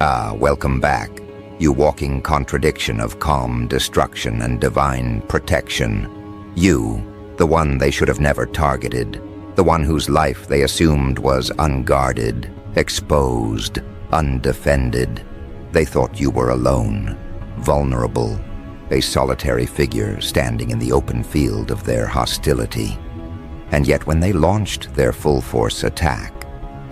Ah, welcome back, you walking contradiction of calm destruction and divine protection. You, the one they should have never targeted, the one whose life they assumed was unguarded, exposed, undefended. They thought you were alone, vulnerable, a solitary figure standing in the open field of their hostility. And yet when they launched their full-force attack,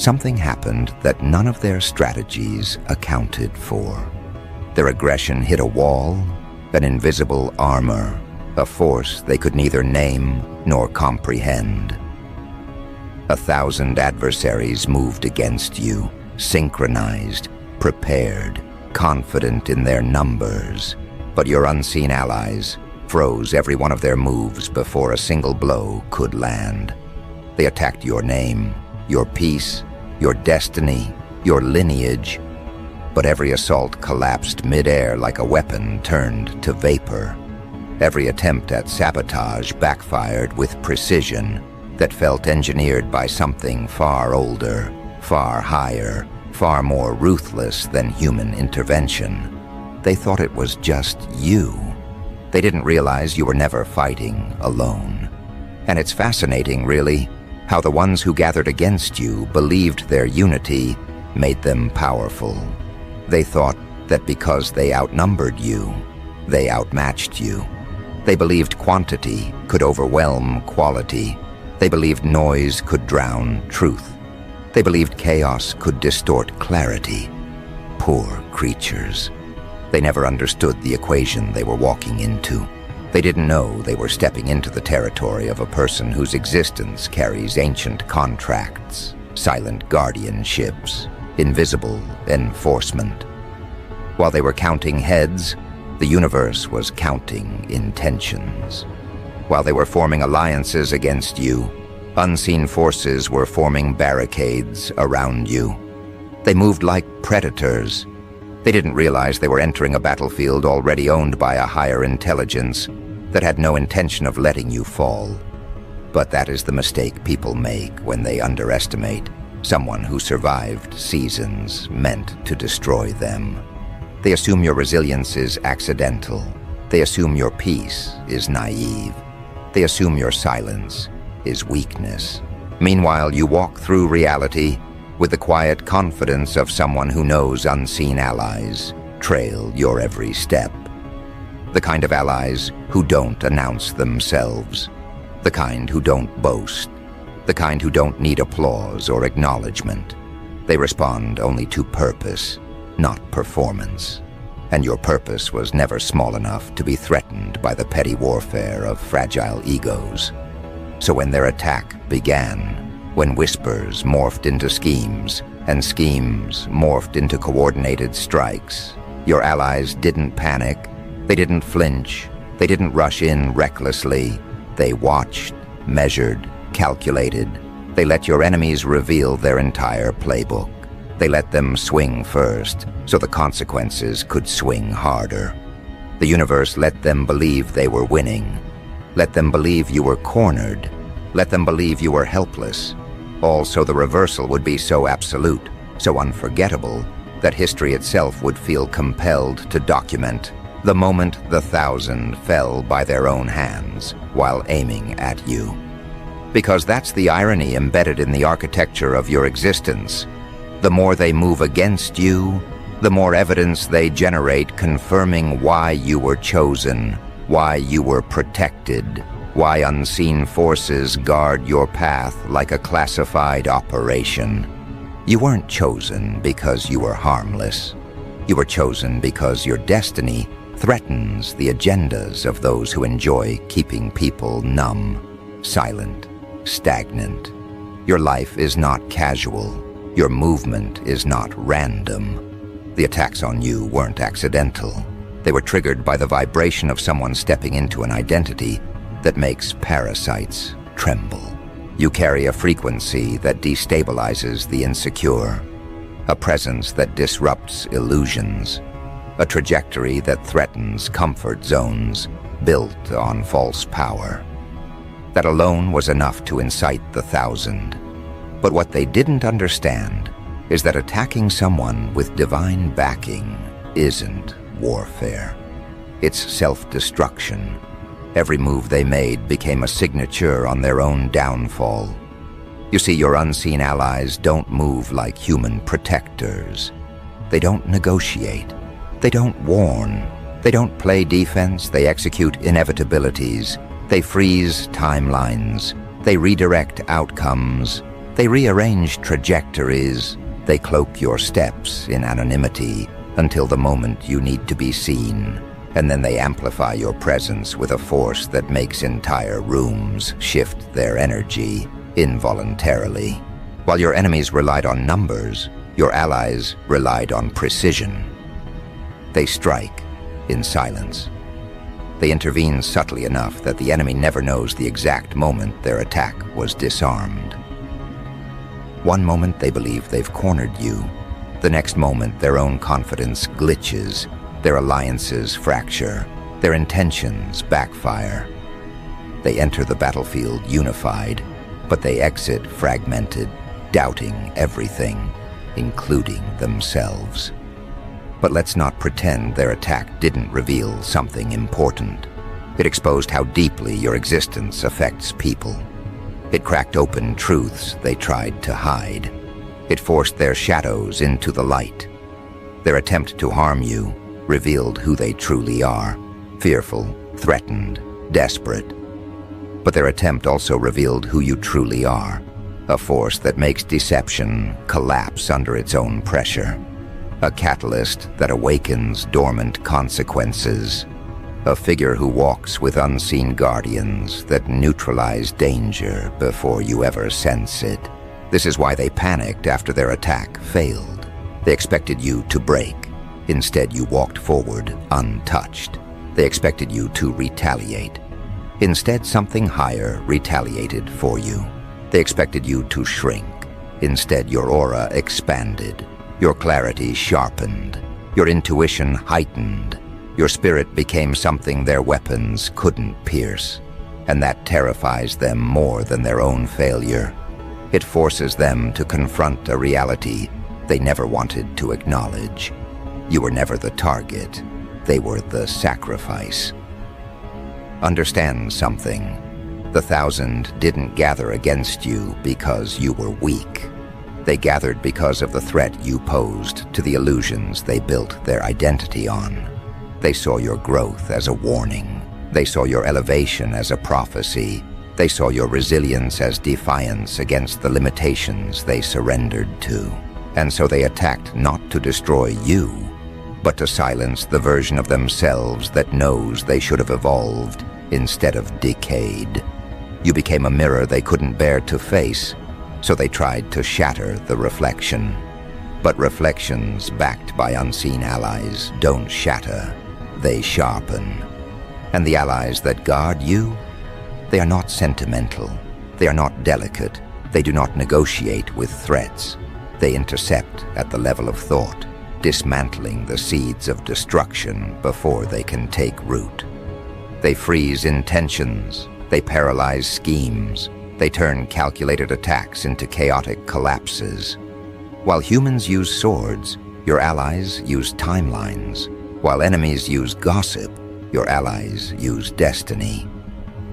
something happened that none of their strategies accounted for. Their aggression hit a wall, an invisible armor, a force they could neither name nor comprehend. 1,000 adversaries moved against you, synchronized, prepared, confident in their numbers. But your unseen allies froze every one of their moves before a single blow could land. They attacked your name, your peace, your destiny, your lineage. But every assault collapsed mid-air like a weapon turned to vapor. Every attempt at sabotage backfired with precision that felt engineered by something far older, far higher, far more ruthless than human intervention. They thought it was just you. They didn't realize you were never fighting alone. And it's fascinating, really, how the ones who gathered against you believed their unity made them powerful. They thought that because they outnumbered you, they outmatched you. They believed quantity could overwhelm quality. They believed noise could drown truth. They believed chaos could distort clarity. Poor creatures. They never understood the equation they were walking into. They didn't know they were stepping into the territory of a person whose existence carries ancient contracts, silent guardianships, invisible enforcement. While they were counting heads, the universe was counting intentions. While they were forming alliances against you, unseen forces were forming barricades around you. They moved like predators. They didn't realize they were entering a battlefield already owned by a higher intelligence that had no intention of letting you fall. But that is the mistake people make when they underestimate someone who survived seasons meant to destroy them. They assume your resilience is accidental. They assume your peace is naive. They assume your silence is weakness. Meanwhile, you walk through reality with the quiet confidence of someone who knows unseen allies trail your every step. The kind of allies who don't announce themselves. The kind who don't boast. The kind who don't need applause or acknowledgement. They respond only to purpose, not performance. And your purpose was never small enough to be threatened by the petty warfare of fragile egos. So when their attack began, when whispers morphed into schemes, and schemes morphed into coordinated strikes, your allies didn't panic, they didn't flinch, they didn't rush in recklessly. They watched, measured, calculated. They let your enemies reveal their entire playbook. They let them swing first, so the consequences could swing harder. The universe let them believe they were winning. Let them believe you were cornered. Let them believe you were helpless. All so the reversal would be so absolute, so unforgettable, that history itself would feel compelled to document the moment the 1,000 fell by their own hands while aiming at you. Because that's the irony embedded in the architecture of your existence. The more they move against you, the more evidence they generate confirming why you were chosen, why you were protected, why unseen forces guard your path like a classified operation. You weren't chosen because you were harmless. You were chosen because your destiny threatens the agendas of those who enjoy keeping people numb, silent, stagnant. Your life is not casual. Your movement is not random. The attacks on you weren't accidental. They were triggered by the vibration of someone stepping into an identity that makes parasites tremble. You carry a frequency that destabilizes the insecure, a presence that disrupts illusions, a trajectory that threatens comfort zones built on false power. That alone was enough to incite the 1,000. But what they didn't understand is that attacking someone with divine backing isn't warfare. It's self-destruction. Every move they made became a signature on their own downfall. You see, your unseen allies don't move like human protectors. They don't negotiate. They don't warn. They don't play defense. They execute inevitabilities. They freeze timelines. They redirect outcomes. They rearrange trajectories. They cloak your steps in anonymity until the moment you need to be seen. And then they amplify your presence with a force that makes entire rooms shift their energy involuntarily. While your enemies relied on numbers, your allies relied on precision. They strike in silence. They intervene subtly enough that the enemy never knows the exact moment their attack was disarmed. One moment they believe they've cornered you. The next moment their own confidence glitches, their alliances fracture, their intentions backfire. They enter the battlefield unified, but they exit fragmented, doubting everything, including themselves. But let's not pretend their attack didn't reveal something important. It exposed how deeply your existence affects people. It cracked open truths they tried to hide. It forced their shadows into the light. Their attempt to harm you revealed who they truly are, fearful, threatened, desperate. But their attempt also revealed who you truly are, a force that makes deception collapse under its own pressure, a catalyst that awakens dormant consequences, a figure who walks with unseen guardians that neutralize danger before you ever sense it. This is why they panicked after their attack failed. They expected you to break. Instead, you walked forward untouched. They expected you to retaliate. Instead, something higher retaliated for you. They expected you to shrink. Instead, your aura expanded, your clarity sharpened, your intuition heightened. Your spirit became something their weapons couldn't pierce, and that terrifies them more than their own failure. It forces them to confront a reality they never wanted to acknowledge. You were never the target. They were the sacrifice. Understand something. The 1,000 didn't gather against you because you were weak. They gathered because of the threat you posed to the illusions they built their identity on. They saw your growth as a warning. They saw your elevation as a prophecy. They saw your resilience as defiance against the limitations they surrendered to. And so they attacked not to destroy you, but to silence the version of themselves that knows they should have evolved instead of decayed. You became a mirror they couldn't bear to face, so they tried to shatter the reflection. But reflections backed by unseen allies don't shatter, they sharpen. And the allies that guard you, they are not sentimental, they are not delicate, they do not negotiate with threats. They intercept at the level of thought, dismantling the seeds of destruction before they can take root. They freeze intentions, they paralyze schemes, they turn calculated attacks into chaotic collapses. While humans use swords, your allies use timelines. While enemies use gossip, your allies use destiny.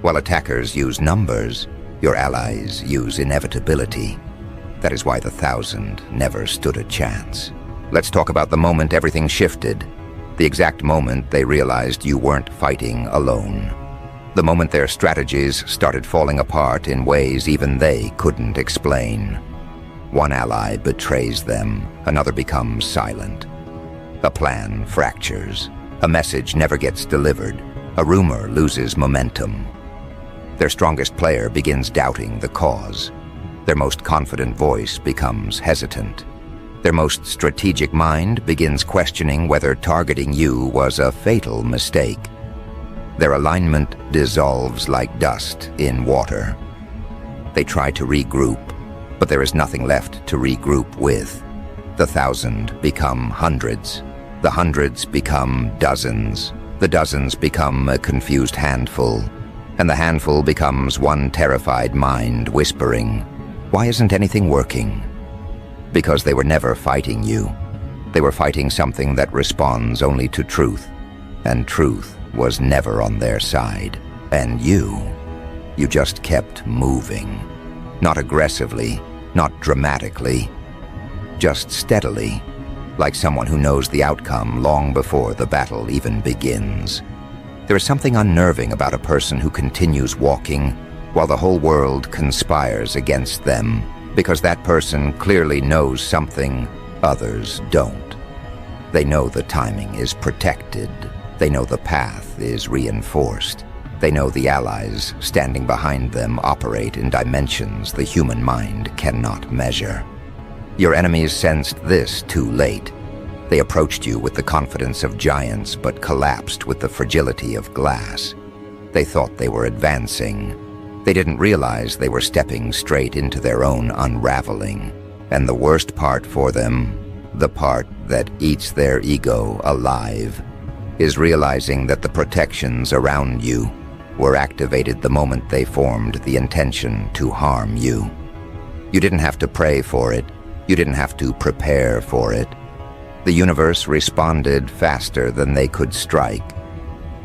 While attackers use numbers, your allies use inevitability. That is why the 1,000 never stood a chance. Let's talk about the moment everything shifted. The exact moment they realized you weren't fighting alone. The moment their strategies started falling apart in ways even they couldn't explain. One ally betrays them, another becomes silent. A plan fractures. A message never gets delivered. A rumor loses momentum. Their strongest player begins doubting the cause. Their most confident voice becomes hesitant. Their most strategic mind begins questioning whether targeting you was a fatal mistake. Their alignment dissolves like dust in water. They try to regroup, but there is nothing left to regroup with. The 1,000 become hundreds. The hundreds become dozens. The dozens become a confused handful. And the handful becomes one terrified mind whispering, "Why isn't anything working?" Because they were never fighting you. They were fighting something that responds only to truth, and truth was never on their side. And you just kept moving. Not aggressively, not dramatically, just steadily, like someone who knows the outcome long before the battle even begins. There is something unnerving about a person who continues walking while the whole world conspires against them, because that person clearly knows something others don't. They know the timing is protected. They know the path is reinforced. They know the allies standing behind them operate in dimensions the human mind cannot measure. Your enemies sensed this too late. They approached you with the confidence of giants, but collapsed with the fragility of glass. They thought they were advancing. They didn't realize they were stepping straight into their own unraveling. And the worst part for them, the part that eats their ego alive, is realizing that the protections around you were activated the moment they formed the intention to harm you. You didn't have to pray for it. You didn't have to prepare for it. The universe responded faster than they could strike.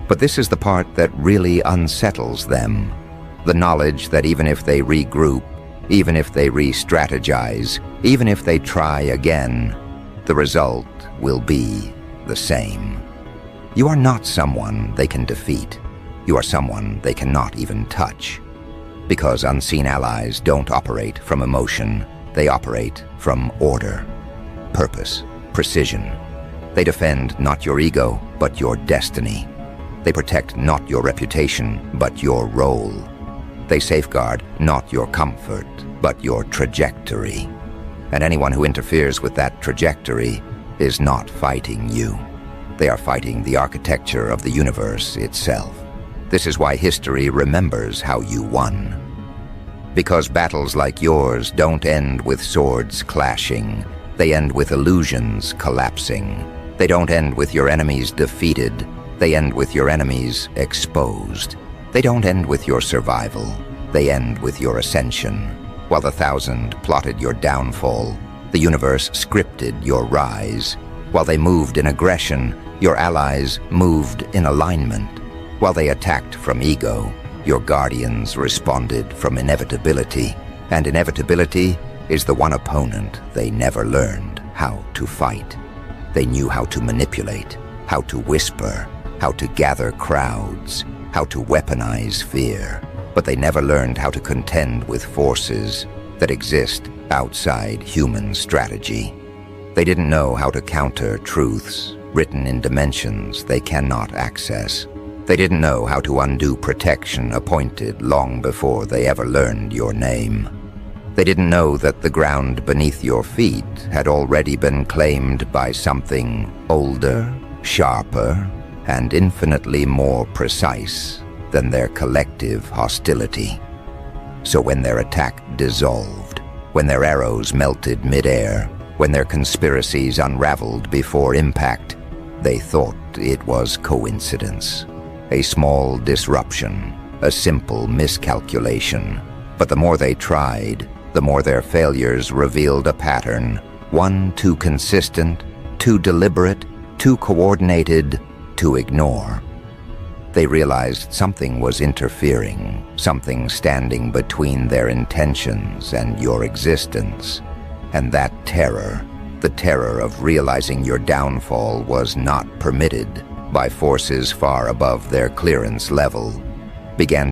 But this is the part that really unsettles them. The knowledge that even if they regroup, even if they re-strategize, even if they try again, the result will be the same. You are not someone they can defeat. You are someone they cannot even touch. Because unseen allies don't operate from emotion. They operate from order, purpose, precision. They defend not your ego, but your destiny. They protect not your reputation, but your role. They safeguard not your comfort, but your trajectory. And anyone who interferes with that trajectory is not fighting you. They are fighting the architecture of the universe itself. This is why history remembers how you won. Because battles like yours don't end with swords clashing. They end with illusions collapsing. They don't end with your enemies defeated. They end with your enemies exposed. They don't end with your survival. They end with your ascension. While the 1,000 plotted your downfall, the universe scripted your rise. While they moved in aggression, your allies moved in alignment. While they attacked from ego, your guardians responded from inevitability. And inevitability is the one opponent they never learned how to fight. They knew how to manipulate, how to whisper, how to gather crowds, how to weaponize fear. But they never learned how to contend with forces that exist outside human strategy. They didn't know how to counter truths written in dimensions they cannot access. They didn't know how to undo protection appointed long before they ever learned your name. They didn't know that the ground beneath your feet had already been claimed by something older, sharper, and infinitely more precise than their collective hostility. So when their attack dissolved, when their arrows melted midair, when their conspiracies unraveled before impact, they thought it was coincidence. A small disruption, a simple miscalculation. But the more they tried, the more their failures revealed a pattern, one too consistent, too deliberate, too coordinated to ignore. They realized something was interfering, something standing between their intentions and your existence. And that terror, the terror of realizing your downfall was not permitted by forces far above their clearance level, began